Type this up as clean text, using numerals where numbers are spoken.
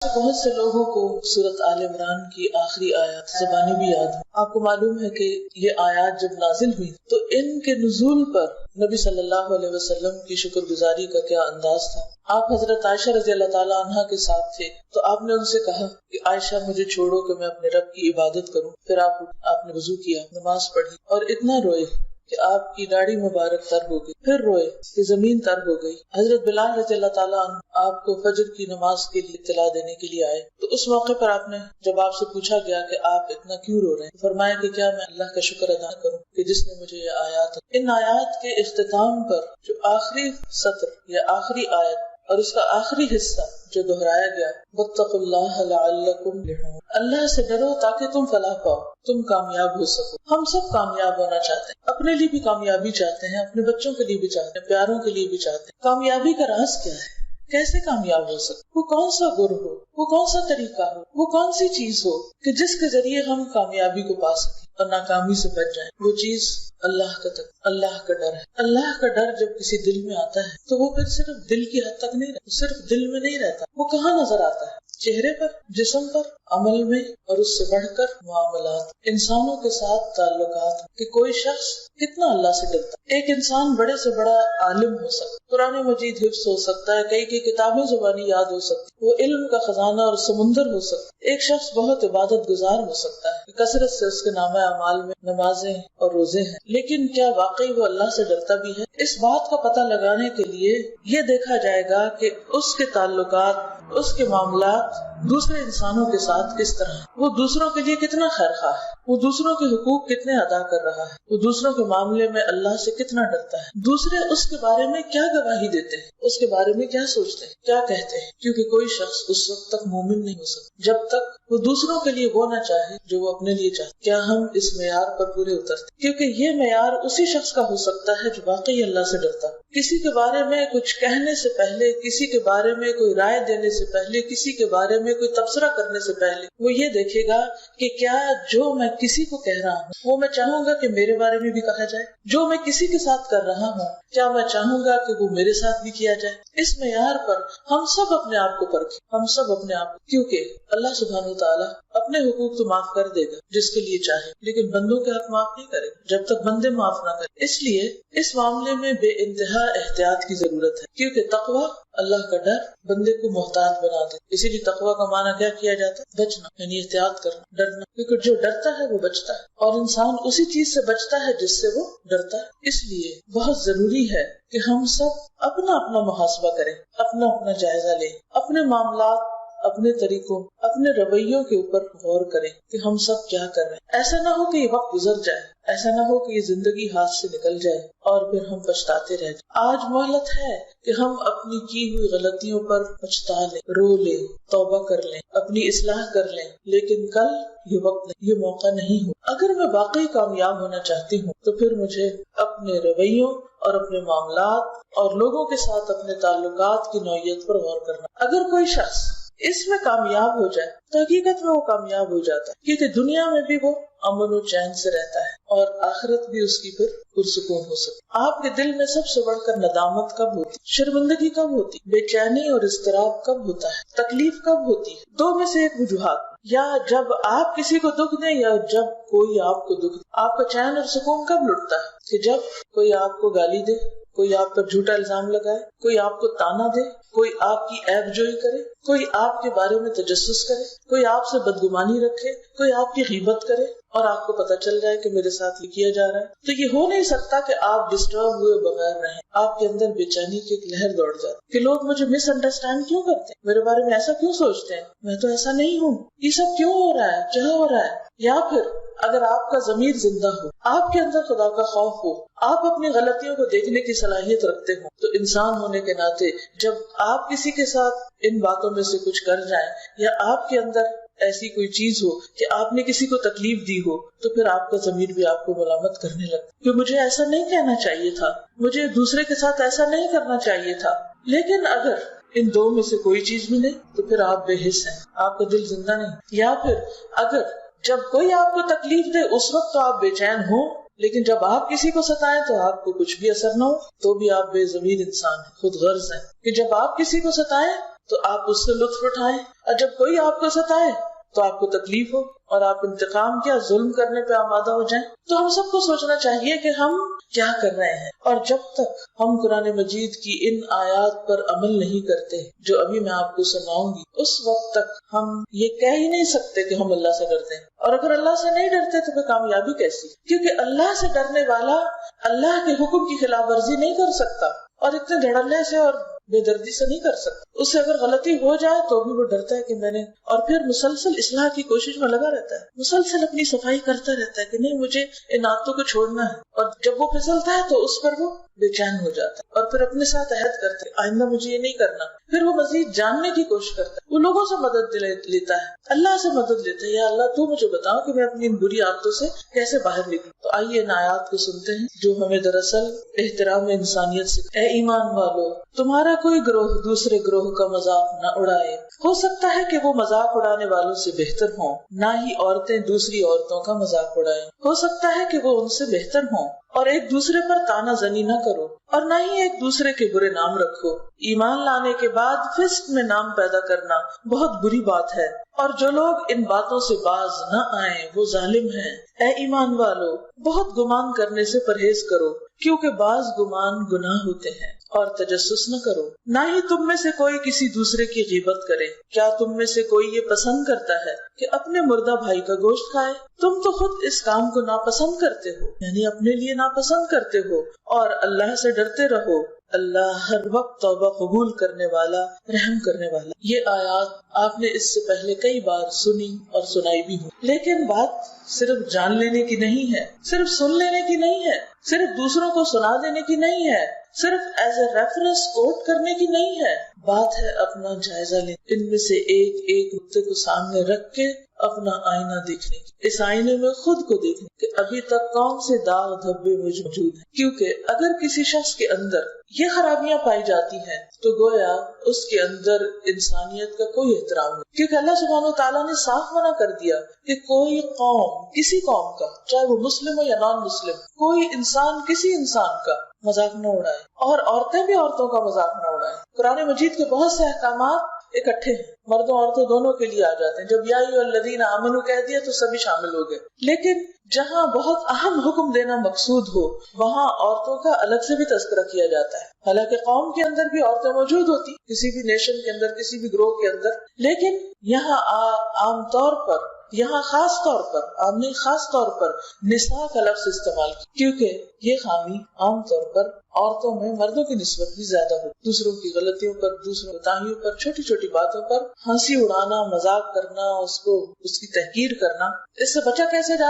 بہت سے لوگوں کو سورۃ آل عمران کی آخری آیات زبانی بھی یاد ہے. آپ کو معلوم ہے کہ یہ آیات جب نازل ہوئی تو ان کے نزول پر نبی صلی اللہ علیہ وسلم کی شکر گزاری کا کیا انداز تھا. آپ حضرت عائشہ رضی اللہ تعالیٰ عنہا کے ساتھ تھے تو آپ نے ان سے کہا کہ عائشہ مجھے چھوڑو کہ میں اپنے رب کی عبادت کروں. پھر آپ نے وضو کیا، نماز پڑھی اور اتنا روئے کہ آپ کی داڑھی مبارک تر ہو گئی. پھر روئے کہ زمین تر ہو گئی. حضرت بلال رضی اللہ تعالیٰ عنہ آپ کو فجر کی نماز کے لیے اطلاع دینے کے لیے آئے تو اس موقع پر آپ نے جب آپ سے پوچھا گیا کہ آپ اتنا کیوں رو رہے ہیں، فرمایا کہ کیا میں اللہ کا شکر ادا کروں کہ جس نے مجھے یہ آیات. ان آیات کے اختتام پر جو آخری سطر یا آخری آیت اور اس کا آخری حصہ جو دہرایا گیا، واتقوا اللہ لعلکم تفلحون، اللہ سے ڈرو تاکہ تم فلاح پاؤ، تم کامیاب ہو سکو. ہم سب کامیاب ہونا چاہتے ہیں، اپنے لیے بھی کامیابی چاہتے ہیں، اپنے بچوں کے لیے بھی چاہتے ہیں، پیاروں کے لیے بھی چاہتے ہیں. کامیابی کا راز کیا ہے؟ کیسے کامیاب ہو سکتے؟ وہ کون سا گر ہو، وہ کون سا طریقہ ہو، وہ کون سی چیز ہو کہ جس کے ذریعے ہم کامیابی کو پا سکیں اور ناکامی سے بچ جائیں. وہ چیز اللہ کا ڈر ہے. اللہ کا ڈر جب کسی دل میں آتا ہے تو وہ پھر صرف دل کی حد تک نہیں رہتا، صرف دل میں نہیں رہتا. وہ کہاں نظر آتا ہے؟ چہرے پر، جسم پر، عمل میں، اور اس سے بڑھ کر معاملات، انسانوں کے ساتھ تعلقات. کہ کوئی شخص کتنا اللہ سے ڈرتا ہے. ایک انسان بڑے سے بڑا عالم ہو سکتا ہے، قرآن مجید حفظ ہو سکتا ہے، کئی کتابیں زبانی یاد ہو سکتی، وہ علم کا خزانہ اور سمندر ہو سکتا ہے. ایک شخص بہت عبادت گزار ہو سکتا ہے، کثرت سے اس کے نامہ اعمال میں نمازیں اور روزے ہیں، لیکن کیا واقعی وہ اللہ سے ڈرتا بھی ہے؟ اس بات کا پتہ لگانے کے لیے یہ دیکھا جائے گا کہ اس کے تعلقات، اس کے معاملات دوسرے انسانوں کے ساتھ کس طرح ہے. وہ دوسروں کے لیے کتنا خیر خواہ ہے، وہ دوسروں کے حقوق کتنے ادا کر رہا ہے، وہ دوسروں کے معاملے میں اللہ سے کتنا ڈرتا ہے. دوسرے اس کے بارے میں کیا گواہی دیتے ہیں، اس کے بارے میں کیا سوچتے ہیں، کیا کہتے ہیں. کیونکہ کوئی شخص اس وقت تک مومن نہیں ہو سکتا جب تک وہ دوسروں کے لیے وہ نہ چاہے جو وہ اپنے لیے چاہتے. کیا ہم اس معیار پر پورے اترتے؟ کیونکہ یہ معیار اسی شخص کا ہو سکتا ہے جو واقعی اللہ سے ڈرتا. کسی کے بارے میں کچھ کہنے سے پہلے، کسی کے بارے میں کوئی رائے دینے سے پہلے، کسی کے بارے میں کوئی تبصرہ کرنے سے پہلے وہ یہ دیکھے گا کہ کیا جو میں کسی کو کہہ رہا ہوں وہ میں چاہوں گا کہ میرے بارے میں بھی کہا جائے، جو میں کسی کے ساتھ کر رہا ہوں کیا میں چاہوں گا کہ وہ میرے ساتھ بھی کیا جائے. اس معیار پر ہم سب اپنے آپ کو پرکھیں، ہم سب اپنے آپ کو. کیونکہ اللہ سبحانہ وتعالیٰ اپنے حقوق تو معاف کر دے گا جس کے لیے چاہے، لیکن بندوں کے حق معاف نہیں کرے گا جب تک بندے معاف نہ کریں. اس لیے اس معاملے میں بے انتہا احتیاط کی ضرورت ہے، کیونکہ تقویٰ، اللہ کا ڈر، بندے کو محتاط بنا دے. اسی لیے تقویٰ کا معنی کیا کیا جاتا ہے؟ بچنا، یعنی احتیاط کرنا، ڈرنا. کیونکہ جو ڈرتا ہے وہ بچتا ہے، اور انسان اسی چیز سے بچتا ہے جس سے وہ ڈرتا ہے. اس لیے بہت ضروری ہے کہ ہم سب اپنا اپنا محاسبہ کریں، اپنا اپنا جائزہ لیں، اپنے معاملات، اپنے طریقوں، اپنے رویوں کے اوپر غور کریں کہ ہم سب کیا کر رہے ہیں. ایسا نہ ہو کہ یہ وقت گزر جائے، ایسا نہ ہو کہ یہ زندگی ہاتھ سے نکل جائے اور پھر ہم پچھتاتے رہ جائیں. آج مہلت ہے کہ ہم اپنی کی ہوئی غلطیوں پر پچھتا لیں، رو لیں، توبہ کر لیں، اپنی اصلاح کر لیں، لیکن کل یہ وقت نہیں، یہ موقع نہیں ہو. اگر میں واقعی کامیاب ہونا چاہتی ہوں تو پھر مجھے اپنے رویوں اور اپنے معاملات اور لوگوں کے ساتھ اپنے تعلقات کی نوعیت پر غور کرنا. اگر کوئی شخص اس میں کامیاب ہو جائے تو حقیقت میں وہ کامیاب ہو جاتا ہے، کیونکہ دنیا میں بھی وہ امن و چین سے رہتا ہے اور آخرت بھی اس کی پھر پرسکون ہو سکتی. آپ کے دل میں سب سے بڑھ کر ندامت کب ہوتی، شرمندگی کب ہوتی، بے چینی اور اضطراب کب ہوتا ہے، تکلیف کب ہوتی ہے؟ دو میں سے ایک وجوہات، یا جب آپ کسی کو دکھ دیں یا جب کوئی آپ کو دکھ دے. آپ کا چین اور سکون کب لٹتا ہے؟ کہ جب کوئی آپ کو گالی دے، کوئی آپ پر جھوٹا الزام لگائے، کوئی آپ کو تانا دے، کوئی آپ کی عیب جوئی کرے، کوئی آپ کے بارے میں تجسس کرے، کوئی آپ سے بدگمانی رکھے، کوئی آپ کی غیبت کرے اور آپ کو پتہ چل جائے کہ میرے ساتھ یہ کیا جا رہا ہے. تو یہ ہو نہیں سکتا کہ آپ ڈسٹرب ہوئے بغیر رہیں. آپ کے اندر بے چینی کی ایک لہر دوڑ جاتی کہ لوگ مجھے مس انڈرسٹینڈ کیوں کرتے ہیں، میرے بارے میں ایسا کیوں سوچتے ہیں، میں تو ایسا نہیں ہوں، یہ سب کیوں ہو رہا ہے، کیا ہو رہا ہے. یا پھر اگر آپ کا ضمیر زندہ ہو، آپ کے اندر خدا کا خوف ہو، آپ اپنی غلطیوں کو دیکھنے کی صلاحیت رکھتے ہوں، تو انسان ہونے کے ناطے جب آپ کسی کے ساتھ ان باتوں میں سے کچھ کر جائیں یا آپ کے اندر ایسی کوئی چیز ہو کہ آپ نے کسی کو تکلیف دی ہو، تو پھر آپ کا ضمیر بھی آپ کو ملامت کرنے لگتا کہ مجھے ایسا نہیں کہنا چاہیے تھا، مجھے دوسرے کے ساتھ ایسا نہیں کرنا چاہیے تھا. لیکن اگر ان دو میں سے کوئی چیز بھی نہیں تو پھر آپ بے حس ہیں، آپ کا دل زندہ نہیں. یا پھر اگر جب کوئی آپ کو تکلیف دے اس وقت تو آپ بے چین ہوں، لیکن جب آپ کسی کو ستائیں تو آپ کو کچھ بھی اثر نہ ہو، تو بھی آپ بے ضمیر انسان ہیں، خود غرض ہیں. کہ جب آپ کسی کو ستائیں تو آپ اس سے لطف اٹھائیں، اور جب کوئی آپ کو ستائے تو آپ کو تکلیف ہو اور آپ انتقام کیا ظلم کرنے پہ آمادہ ہو جائیں. تو ہم سب کو سوچنا چاہیے کہ ہم کیا کر رہے ہیں. اور جب تک ہم قرآن مجید کی ان آیات پر عمل نہیں کرتے جو ابھی میں آپ کو سناؤں گی، اس وقت تک ہم یہ کہہ ہی نہیں سکتے کہ ہم اللہ سے ڈرتے ہیں. اور اگر اللہ سے نہیں ڈرتے تو پھر کامیابی کیسی؟ کیونکہ اللہ سے ڈرنے والا اللہ کے حکم کی خلاف ورزی نہیں کر سکتا، اور اتنے دھڑلے سے اور بے دردی سے نہیں کر سکتا. اس سے اگر غلطی ہو جائے تو بھی وہ ڈرتا ہے کہ میں نے، اور پھر مسلسل اصلاح کی کوشش میں لگا رہتا ہے، مسلسل اپنی صفائی کرتا رہتا ہے کہ نہیں مجھے ان عادتوں کو چھوڑنا ہے. اور جب وہ پھسلتا ہے تو اس پر وہ بے چین ہو جاتا ہے، اور پھر اپنے ساتھ عہد کرتا ہے آئندہ مجھے یہ نہیں کرنا. پھر وہ مزید جاننے کی کوشش کرتا ہے، وہ لوگوں سے مدد لیتا ہے، اللہ سے مدد لیتا ہے، یا اللہ تو مجھے بتاؤ کہ میں اپنی ان بری عادتوں سے کیسے باہر نکلوں. تو آئیے ان آیات کو سنتے ہیں جو ہمیں دراصل احترام انسانیت سے. اے ایمان والو، تمہارا کوئی گروہ دوسرے گروہ کا مذاق نہ اڑائے. ہو سکتا ہے کہ وہ مذاق اڑانے والوں سے بہتر ہوں، نہ ہی عورتیں دوسری عورتوں کا مذاق اڑائیں. ہو سکتا ہے کہ وہ ان سے بہتر ہوں. اور ایک دوسرے پر تانا زنی نہ کرو، اور نہ ہی ایک دوسرے کے برے نام رکھو. ایمان لانے کے بعد فسق میں نام پیدا کرنا بہت بری بات ہے، اور جو لوگ ان باتوں سے باز نہ آئیں وہ ظالم ہیں. اے ایمان والو، بہت گمان کرنے سے پرہیز کرو، کیونکہ بعض گمان گناہ ہوتے ہیں. اور تجسس نہ کرو، نہ ہی تم میں سے کوئی کسی دوسرے کی غیبت کرے. کیا تم میں سے کوئی یہ پسند کرتا ہے کہ اپنے مردہ بھائی کا گوشت کھائے؟ تم تو خود اس کام کو ناپسند کرتے ہو، یعنی اپنے لیے ناپسند کرتے ہو. اور اللہ سے ڈرتے رہو، اللہ ہر وقت توبہ قبول کرنے والا، رحم کرنے والا. یہ آیات آپ نے اس سے پہلے کئی بار سنی اور سنائی بھی ہوں، لیکن بات صرف جان لینے کی نہیں ہے، صرف سن لینے کی نہیں ہے، صرف دوسروں کو سنا دینے کی نہیں ہے، صرف ایز اے ریفرنس کوٹ کرنے کی نہیں ہے. بات ہے اپنا جائزہ لینے، ان میں سے ایک ایک نقطے کو سامنے رکھ کے اپنا آئینہ دیکھنے کی، اس آئینے میں خود کو دیکھنے کہ ابھی تک کون سے داغ دھبے موجود ہیں. کیونکہ اگر کسی شخص کے اندر یہ خرابیاں پائی جاتی ہیں تو گویا اس کے اندر انسانیت کا کوئی احترام نہیں. کیونکہ اللہ سبحانہ و تعالیٰ نے صاف منع کر دیا کہ کوئی قوم، کسی قوم کا، چاہے وہ مسلم ہو یا نان مسلم، کوئی انسان کسی انسان کا مذاق نہ اڑائے، اور عورتیں بھی عورتوں کا مذاق نہ اڑائیں. قرآن مجید کے بہت سے احکامات اکٹھے ہیں، مردوں عورتوں دونوں کے لیے آ جاتے ہیں. جب یا ایھا الذین آمنوا کہہ دیا تو سبھی شامل ہو گئے. لیکن جہاں بہت اہم حکم دینا مقصود ہو وہاں عورتوں کا الگ سے بھی تذکرہ کیا جاتا ہے. حالانکہ قوم کے اندر بھی عورتیں موجود ہوتی، کسی بھی نیشن کے اندر، کسی بھی گروہ کے اندر، لیکن یہاں عام طور پر، یہاں خاص طور پر، آمنی خاص طور پر نساء کا لفظ استعمال کیا، کیونکہ یہ خامی عام طور پر عورتوں میں مردوں کی نسبت بھی زیادہ ہوتی. دوسروں کی غلطیوں پر، دوسروں کی کوتاہیوں پر، چھوٹی چھوٹی باتوں پر ہنسی اڑانا، مذاق کرنا، اس کی تحقیر کرنا، اس سے بچا کیسے جاتا